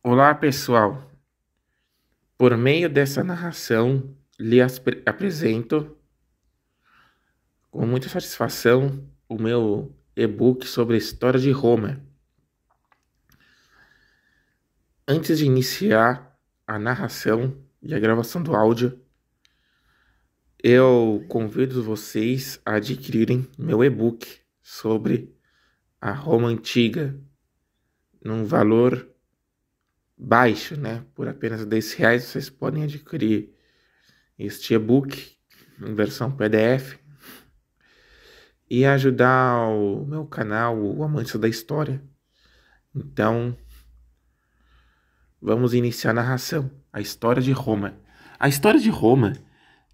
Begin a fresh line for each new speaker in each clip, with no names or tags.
Olá, pessoal. Por meio dessa narração, apresento com muita satisfação o meu e-book sobre a história de Roma. Antes de iniciar a narração e a gravação do áudio, eu convido vocês a adquirirem meu e-book sobre a Roma Antiga, num valor baixo, né? Por apenas R$ 10 vocês podem adquirir este e-book em versão PDF e ajudar o meu canal, o Amantes da História. Então, vamos iniciar a narração. A história de Roma. A história de Roma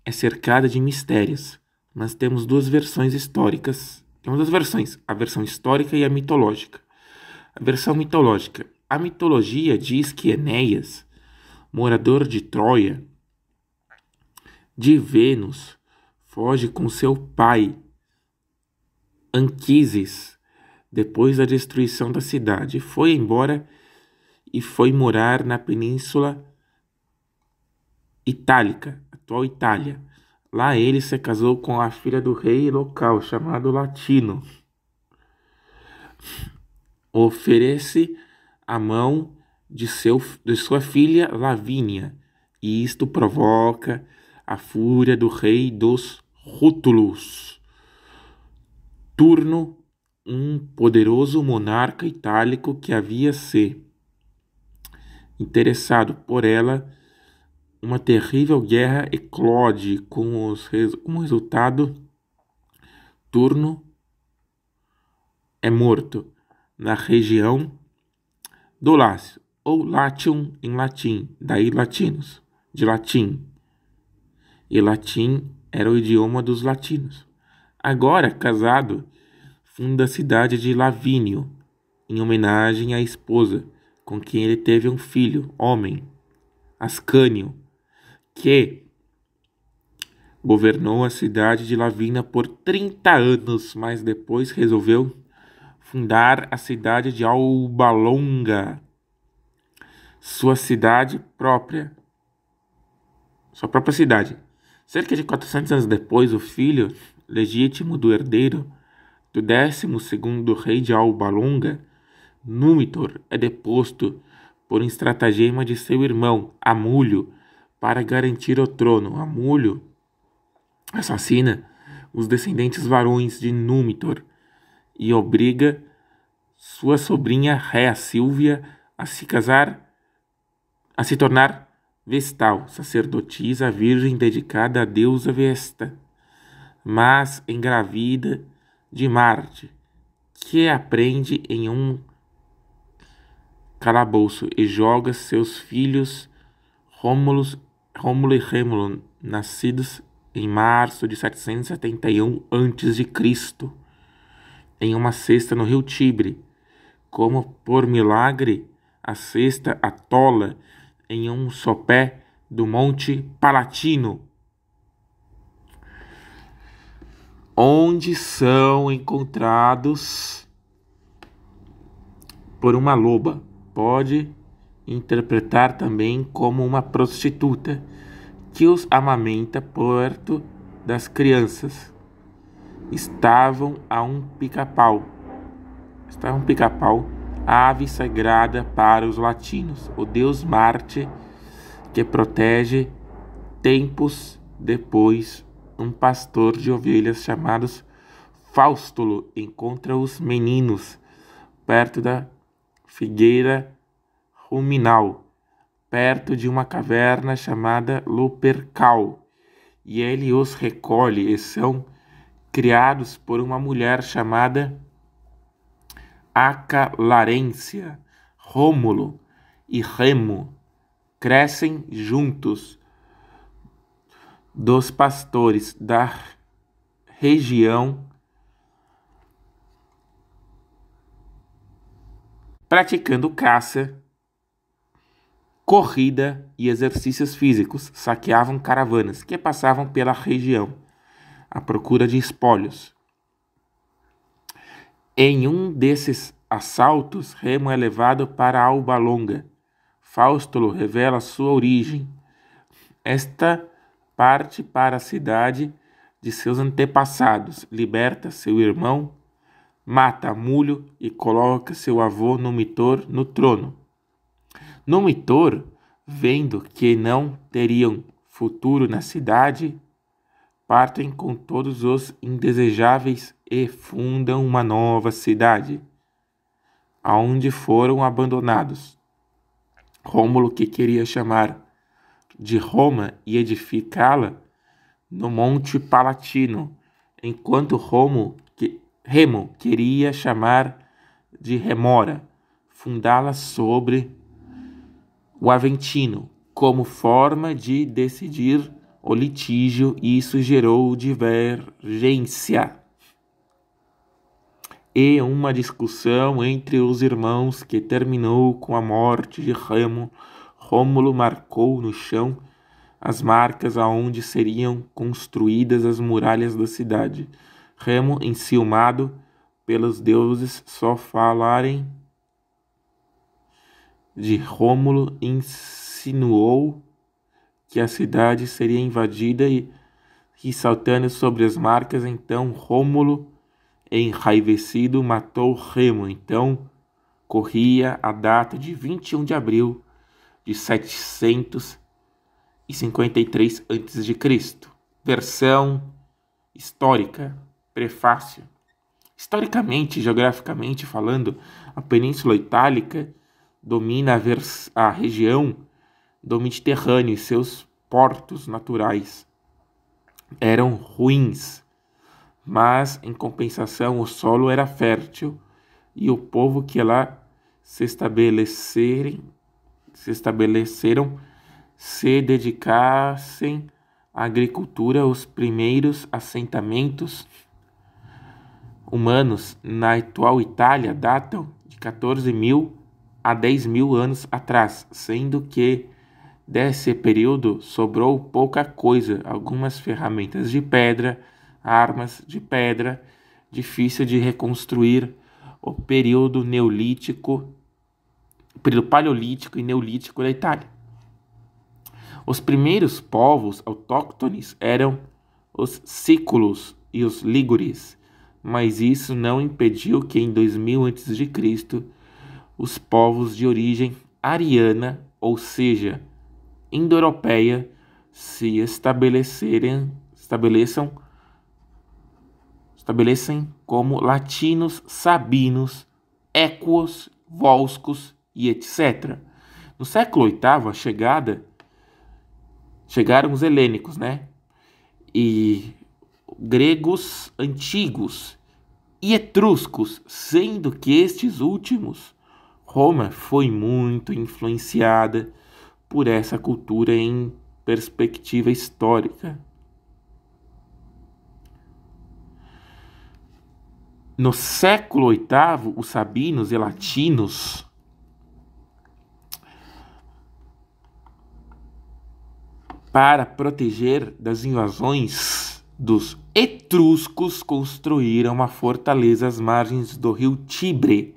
é cercada de mistérios, mas temos duas versões históricas. Temos duas versões, a versão histórica e a mitológica. A versão mitológica. A mitologia diz que Enéas, morador de Troia, de Vênus, foge com seu pai, Anquises, depois da destruição da cidade. Foi embora e foi morar na Península Itálica, atual Itália. Lá ele se casou com a filha do rei local, chamado Latino. Oferece a mão de sua filha Lavínia, e isto provoca a fúria do rei dos Rútulos, Turno, um poderoso monarca itálico que havia se interessado por ela. Uma terrível guerra eclode como resultado. Turno é morto na região do Lácio, ou Latium em latim, daí latinos, de latim. E latim era o idioma dos latinos. Agora, casado, funda a cidade de Lavínio, em homenagem à esposa, com quem ele teve um filho, homem, Ascânio, que governou a cidade de Lavínia por 30 anos, mas depois resolveu fundar a cidade de Alba Longa, sua própria cidade. Cerca de 400 anos depois, o filho legítimo do herdeiro do 12º rei de Alba Longa, Númitor, é deposto por um estratagema de seu irmão, Amulho, para garantir o trono. Amulho assassina os descendentes varões de Númitor e obriga sua sobrinha Réa Sílvia a se tornar vestal, sacerdotisa virgem dedicada à deusa Vesta, mas engravida de Marte, que a prende em um calabouço e joga seus filhos Rômulo e Rêmulo, nascidos em março de 771 a.C., em uma cesta no rio Tibre. Como por milagre, a cesta atola em um sopé do Monte Palatino, onde são encontrados por uma loba. Pode interpretar também como uma prostituta que os amamenta perto das crianças. Estavam um pica-pau, a ave sagrada para os latinos, o deus Marte, que protege. Tempos depois, um pastor de ovelhas chamado Faustulo encontra os meninos perto da figueira ruminal, perto de uma caverna chamada Lupercal, e ele os recolhe e são criados por uma mulher chamada Acalarência. Rômulo e Remo crescem juntos dos pastores da região, praticando caça, corrida e exercícios físicos. Saqueavam caravanas que passavam pela região à procura de espólios. Em um desses assaltos, Remo é levado para Alba Longa, Fausto revela sua origem. Esta parte para a cidade de seus antepassados, liberta seu irmão, mata Múlio e coloca seu avô Numitor no trono. Numitor, vendo que não teriam futuro na cidade, partem com todos os indesejáveis e fundam uma nova cidade, aonde foram abandonados. Rômulo, que queria chamar de Roma e edificá-la no Monte Palatino, enquanto Remo queria chamar de Remora, fundá-la sobre o Aventino, como forma de decidir o litígio, e isso gerou divergência e uma discussão entre os irmãos que terminou com a morte de Remo. Rômulo marcou no chão as marcas aonde seriam construídas as muralhas da cidade. Remo, enciumado pelos deuses só falarem de Rômulo, insinuou que a cidade seria invadida e saltando sobre as marcas, então Rômulo, enraivecido, matou Remo. Então corria a data de 21 de abril de 753 a.C. Versão histórica. Prefácio. Historicamente, geograficamente falando, a Península Itálica domina a região do Mediterrâneo e seus portos naturais eram ruins, mas em compensação o solo era fértil e o povo que lá se estabeleceram se dedicassem à agricultura. Os primeiros assentamentos humanos na atual Itália datam de 14.000 a 10.000 anos atrás, sendo que desse período sobrou pouca coisa, algumas ferramentas de pedra, armas de pedra, difícil de reconstruir. O período paleolítico e neolítico da Itália. Os primeiros povos autóctones eram os sículos e os lígures, mas isso não impediu que em 2000 a.C. os povos de origem ariana, ou seja, indo-europeia, se estabelecem como latinos, sabinos, équos, volscos e etc. No século VIII, chegaram os helênicos, e gregos antigos e etruscos, sendo que estes últimos, Roma foi muito influenciada por essa cultura em perspectiva histórica. No século VIII, os sabinos e latinos para proteger das invasões dos etruscos, construíram uma fortaleza às margens do rio Tibre,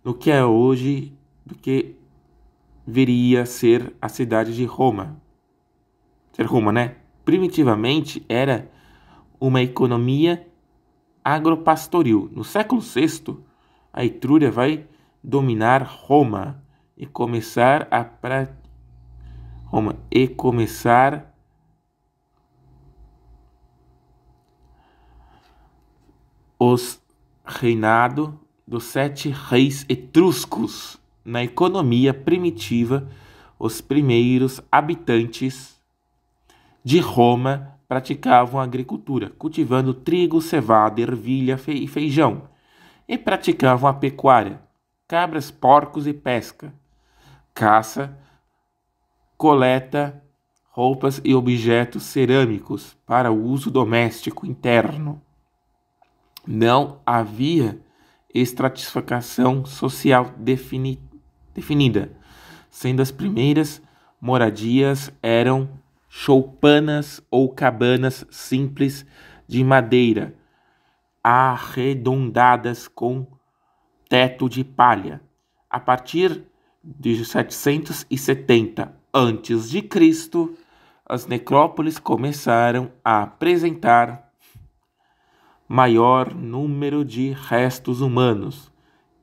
no que é hoje, do que viria a ser a cidade de Roma. Primitivamente era uma economia agropastoril. No século VI, a Etrúria vai dominar Roma e começar os reinado dos 7 reis etruscos. Na economia primitiva, os primeiros habitantes de Roma praticavam agricultura, cultivando trigo, cevada, ervilha e feijão, e praticavam a pecuária, cabras, porcos e pesca, caça, coleta, roupas e objetos cerâmicos para o uso doméstico interno. Não havia estratificação social definida, sendo as primeiras moradias eram choupanas ou cabanas simples de madeira, arredondadas com teto de palha. A partir de 770 a.C., as necrópolis começaram a apresentar maior número de restos humanos.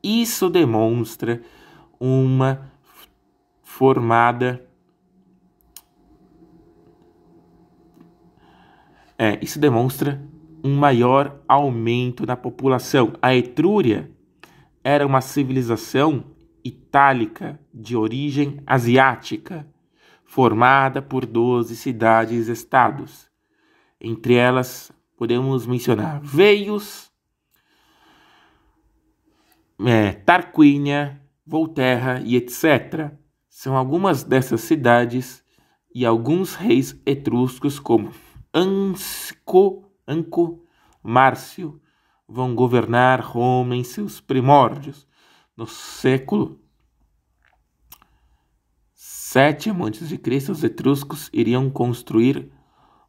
Isso demonstra uma formada isso demonstra um maior aumento na população. A Etrúria era uma civilização itálica de origem asiática, formada por 12 cidades-estados. Entre elas, podemos mencionar Veios, Tarquínia, Volterra e etc. São algumas dessas cidades e alguns reis etruscos, como Anco Márcio, vão governar Roma em seus primórdios. No século VII a.C., os etruscos iriam construir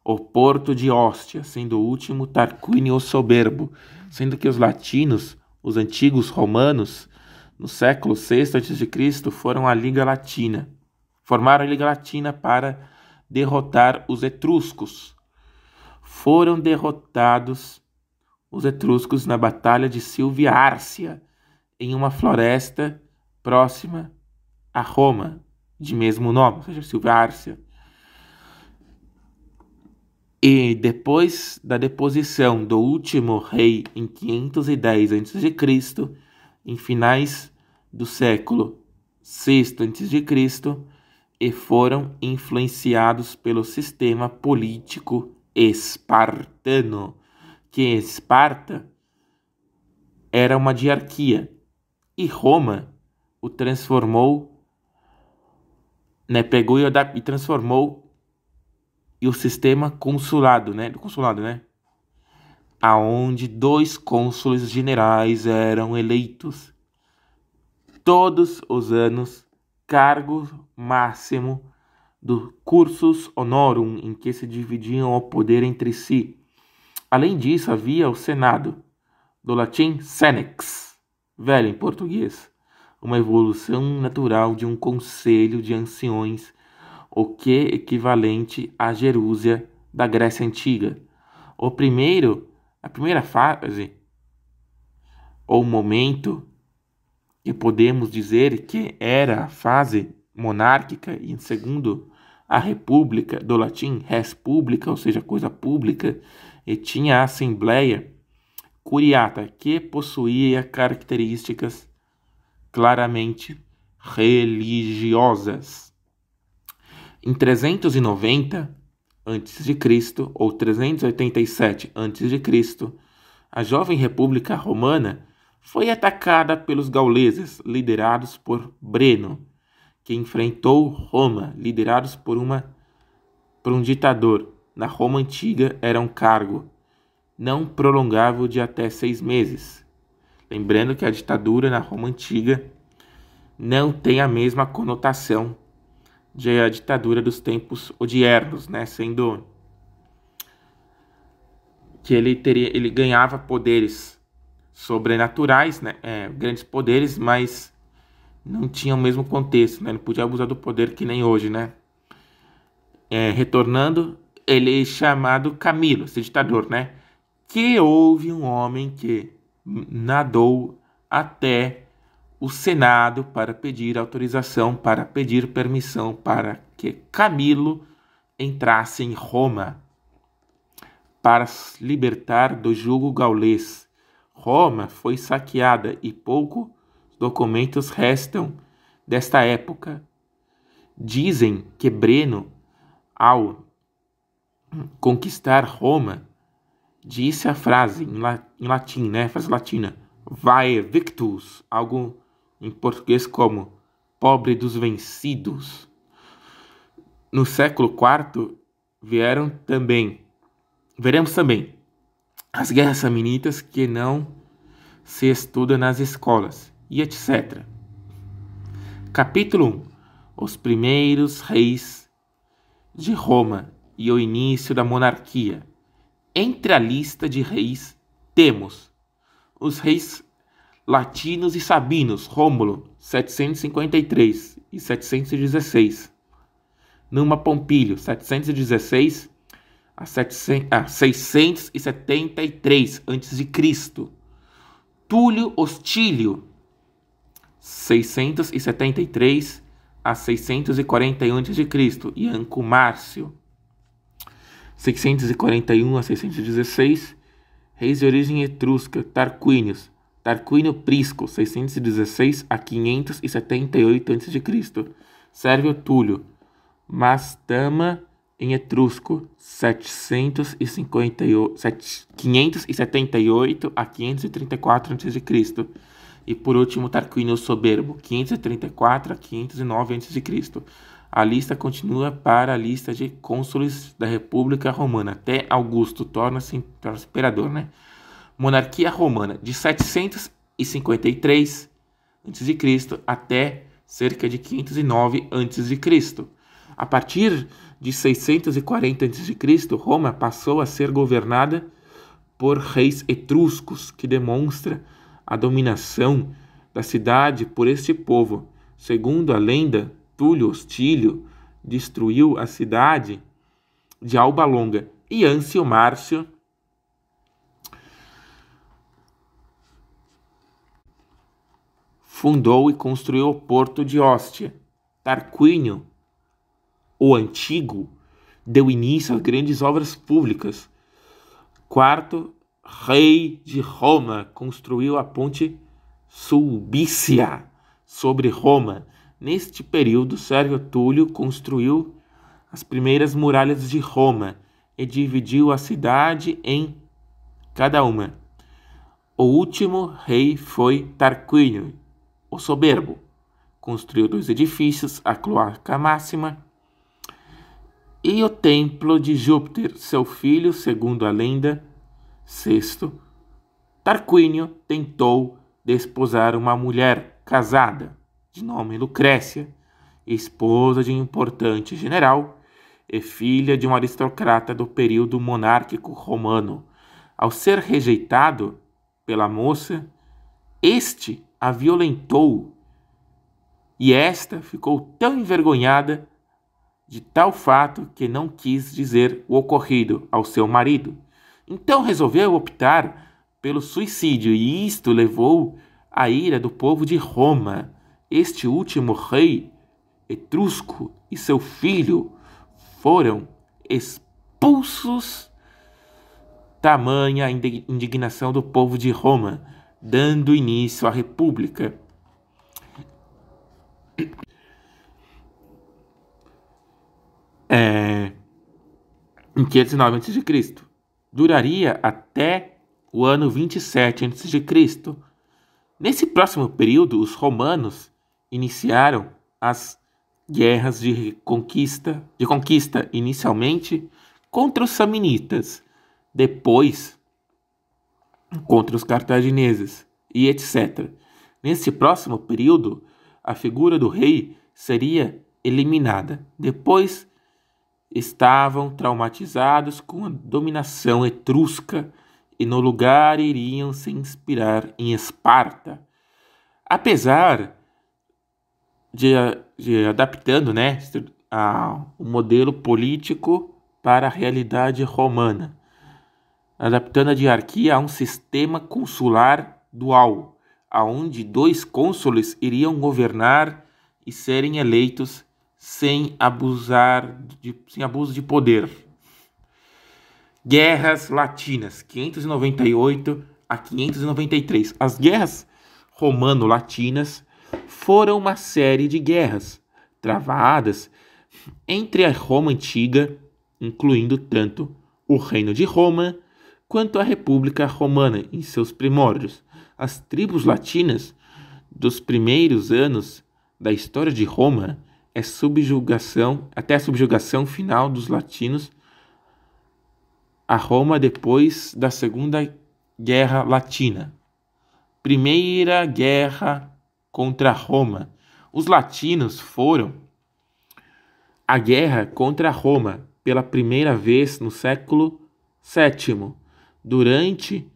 o porto de Ostia, sendo o último Tarquínio o Soberbo, sendo que os latinos, os antigos romanos, no século VI a.C., foram a Liga Latina. Formaram a Liga Latina para derrotar os etruscos. Foram derrotados os etruscos na Batalha de Silvia Árcia, em uma floresta próxima a Roma, de mesmo nome, ou seja, Silvia Árcia. E depois da deposição do último rei em 510 a.C., em finais do século VI a.C., e foram influenciados pelo sistema político espartano, que Esparta era uma diarquia e Roma o transformou, pegou e transformou o sistema consulado, aonde 2 cônsules generais eram eleitos todos os anos, cargo máximo do cursus honorum, em que se dividiam o poder entre si. Além disso, havia o Senado, do latim senex, velho em português, uma evolução natural de um conselho de anciões, o que é equivalente à Gerúsia da Grécia Antiga. A primeira fase, ou momento, que podemos dizer que era a fase monárquica, e em segundo, a república, do latim res publica, ou seja, coisa pública, e tinha a assembleia curiata, que possuía características claramente religiosas. Em 390 a.C. ou 387 a.C., a jovem República Romana foi atacada pelos gauleses, liderados por Breno, que enfrentou Roma, liderados por um ditador. Na Roma Antiga era um cargo não prolongável de até 6 meses. Lembrando que a ditadura na Roma Antiga não tem a mesma conotação de a ditadura dos tempos odiernos, sendo que ele ganhava poderes sobrenaturais, grandes poderes, mas não tinha o mesmo contexto, não podia abusar do poder que nem hoje, retornando, ele é chamado Camilo, esse ditador, que houve um homem que nadou até o Senado para pedir autorização, para pedir permissão para que Camilo entrasse em Roma para libertar do jugo gaulês. Roma foi saqueada e poucos documentos restam desta época. Dizem que Breno, ao conquistar Roma, disse a frase em latim, frase latina, Vae victus, algo em português como pobre dos vencidos. No século IV, veremos também as guerras samnitas que não se estuda nas escolas, e etc. Capítulo 1. Os primeiros reis de Roma e o início da monarquia. Entre a lista de reis temos os reis Latinos e Sabinos, Rômulo, 753 e 716. Numa Pompílio, 716 a 673 a.C. Túlio Hostílio, 673 a 641 a.C. e Anco Márcio, 641 a 616. Reis de origem etrusca, Tarquínios, Tarquínio Prisco, 616 a 578 a.C. Sérvio Túlio, Mastama em etrusco, 578 a 534 a.C. E por último, Tarquínio Soberbo, 534 a 509 a.C. A lista continua para a lista de cônsules da República Romana, até Augusto, torna-se imperador, né? Monarquia Romana, de 753 a.C. até cerca de 509 a.C. A partir de 640 a.C., Roma passou a ser governada por reis etruscos, que demonstra a dominação da cidade por este povo. Segundo a lenda, Túlio Hostílio destruiu a cidade de Alba Longa e Ancio Márcio fundou e construiu o porto de Ostia. Tarquínio, o Antigo, deu início a grandes obras públicas. Quarto rei de Roma construiu a ponte Sulbícia sobre Roma. Neste período, Sérvio Túlio construiu as primeiras muralhas de Roma e dividiu a cidade em cada uma. O último rei foi Tarquínio, o Soberbo. Construiu 2 edifícios, a Cloaca Máxima e o Templo de Júpiter, seu filho, segundo a lenda. Sexto, Tarquínio tentou desposar uma mulher casada, de nome Lucrécia, esposa de um importante general e filha de um aristocrata do período monárquico romano. Ao ser rejeitado pela moça, este a violentou e esta ficou tão envergonhada de tal fato que não quis dizer o ocorrido ao seu marido. Então resolveu optar pelo suicídio e isto levou à ira do povo de Roma. Este último rei etrusco e seu filho foram expulsos. Tamanha a indignação do povo de Roma, dando início à República. Em 509 a.C. Duraria até o ano 27 a.C. Nesse próximo período, os romanos iniciaram as guerras de conquista inicialmente contra os samnitas, depois contra os cartagineses e etc. Nesse próximo período, a figura do rei seria eliminada. Depois estavam traumatizados com a dominação etrusca e no lugar iriam se inspirar em Esparta. Apesar de adaptando, né, o modelo político para a realidade romana, adaptando a diarquia a um sistema consular dual, aonde 2 cônsules iriam governar e serem eleitos sem abuso de poder. Guerras Latinas, 598 a 593. As guerras romano-latinas foram uma série de guerras travadas entre a Roma antiga, incluindo tanto o Reino de Roma quanto a República Romana em seus primórdios. As tribos latinas dos primeiros anos da história de Roma até a subjugação final dos latinos a Roma depois da Segunda Guerra Latina. Primeira Guerra contra Roma. Os latinos foram à guerra contra Roma pela primeira vez no século VII, durante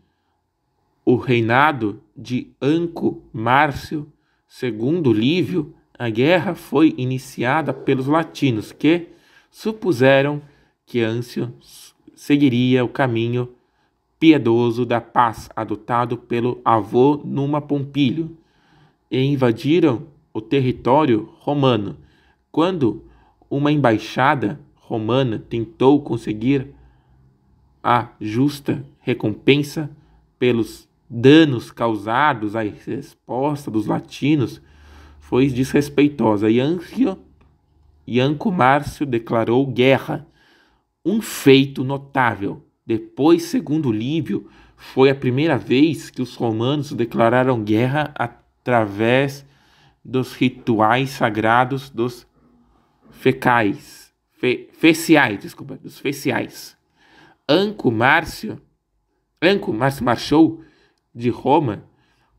o reinado de Anco Márcio II Lívio, a guerra foi iniciada pelos latinos, que supuseram que Ancio seguiria o caminho piedoso da paz adotado pelo avô Numa Pompílio e invadiram o território romano. Quando uma embaixada romana tentou conseguir a justa recompensa pelos danos causados à resposta dos latinos, foi desrespeitosa. Anco Márcio declarou guerra, um feito notável. Depois, segundo Lívio, foi a primeira vez que os romanos declararam guerra através dos rituais sagrados dos feciais. Anco Márcio marchou de Roma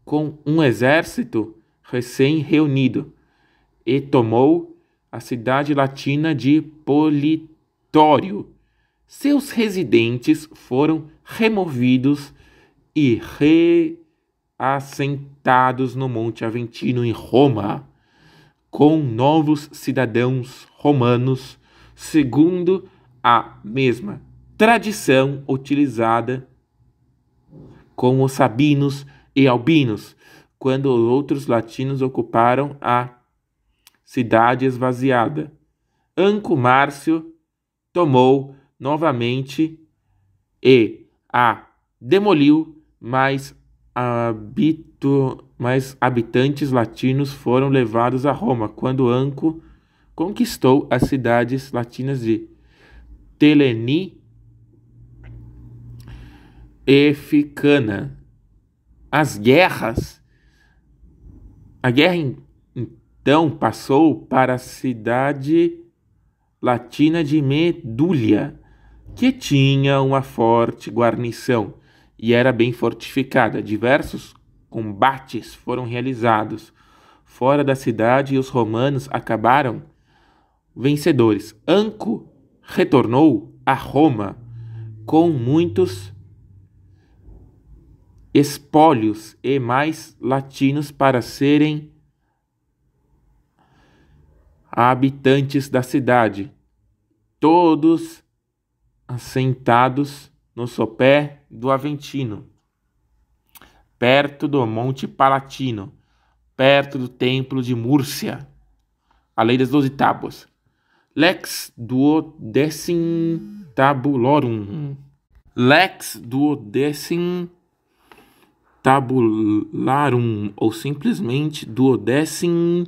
com um exército recém-reunido e tomou a cidade latina de Politório. Seus residentes foram removidos e reassentados no Monte Aventino, em Roma, com novos cidadãos romanos, segundo a mesma tradição utilizada com os sabinos e albinos, quando os outros latinos ocuparam a cidade esvaziada. Anco Márcio tomou novamente e a demoliu, mas habitantes latinos foram levados a Roma, quando Anco conquistou as cidades latinas de Teleni e Ficana. A guerra então passou para a cidade latina de Medúlia, que tinha uma forte guarnição e era bem fortificada. Diversos combates foram realizados fora da cidade e os romanos acabaram vencedores. Anco retornou a Roma com muitos espólios e mais latinos para serem habitantes da cidade, todos assentados no sopé do Aventino, perto do Monte Palatino, perto do Templo de Múrcia. A Lei das 12 Tábuas. Lex Duodecim Tabulorum. Lex Duodecim Tabularum, ou simplesmente Duodecim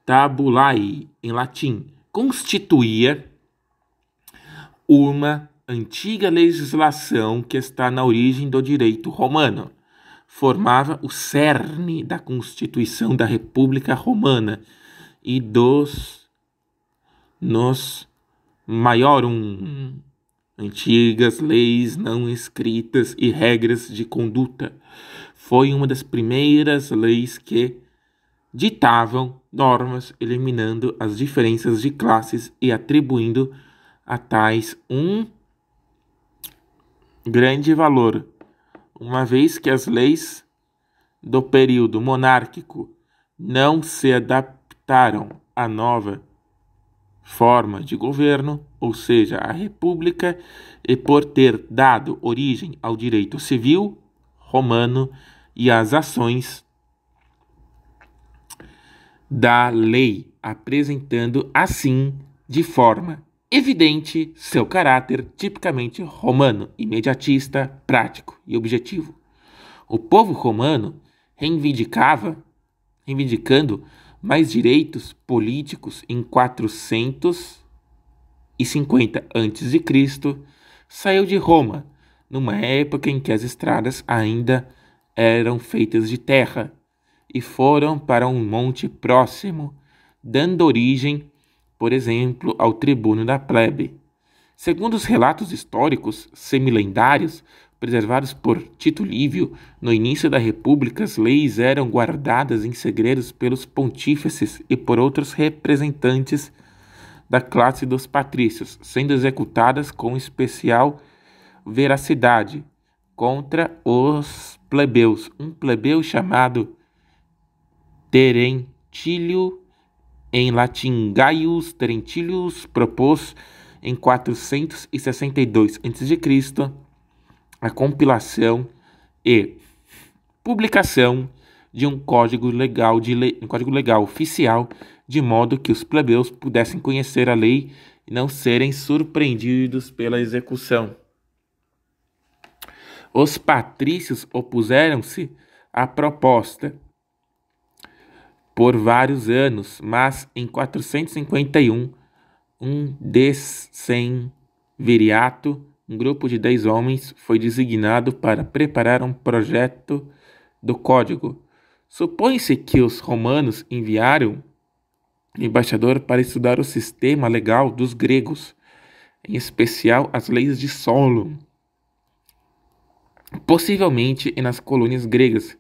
Tabulae, em latim, constituía uma antiga legislação que está na origem do direito romano. Formava o cerne da Constituição da República Romana e dos nos maiorum, antigas leis não escritas e regras de conduta. Foi uma das primeiras leis que ditavam normas, eliminando as diferenças de classes e atribuindo a tais um grande valor, uma vez que as leis do período monárquico não se adaptaram à nova forma de governo, ou seja, a república, e por ter dado origem ao direito civil romano e às ações da lei, apresentando assim de forma evidente seu caráter tipicamente romano, imediatista, prático e objetivo. O povo romano reivindicando mais direitos políticos em 450 a.C., saiu de Roma, numa época em que as estradas ainda eram feitas de terra, e foram para um monte próximo, dando origem, por exemplo, ao tribuno da plebe. Segundo os relatos históricos semilendários preservados por Tito Livio, no início da República, as leis eram guardadas em segredos pelos pontífices e por outros representantes da classe dos patrícios, sendo executadas com especial veracidade, contra os plebeus. Um plebeu chamado Terentílio, em latim Gaius Terentilius, propôs em 462 a.C. a compilação e publicação de um código legal, um código legal oficial, de modo que os plebeus pudessem conhecer a lei e não serem surpreendidos pela execução. Os patrícios opuseram-se à proposta por vários anos, mas em 451, um decemviriato, um grupo de 10 homens, foi designado para preparar um projeto do código. Supõe-se que os romanos enviaram um embaixador para estudar o sistema legal dos gregos, em especial as leis de Solon, possivelmente nas colônias gregas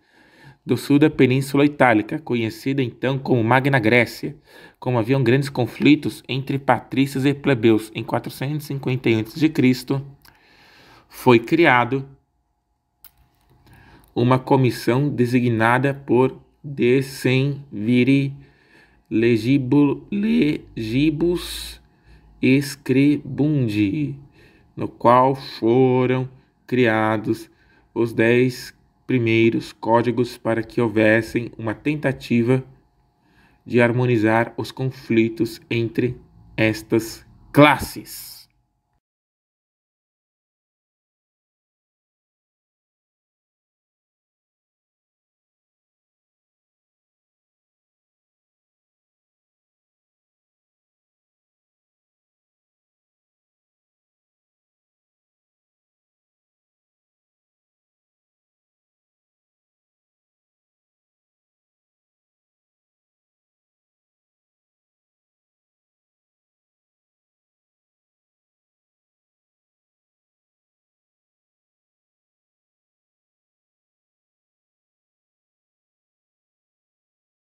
do sul da Península Itálica, conhecida então como Magna Grécia. Como haviam grandes conflitos entre patrícios e plebeus em 451 a.C., foi criado uma comissão designada por Decemviri Legibus Scribundi, no qual foram criados os 10 primeiros códigos para que houvessem uma tentativa de harmonizar os conflitos entre estas classes.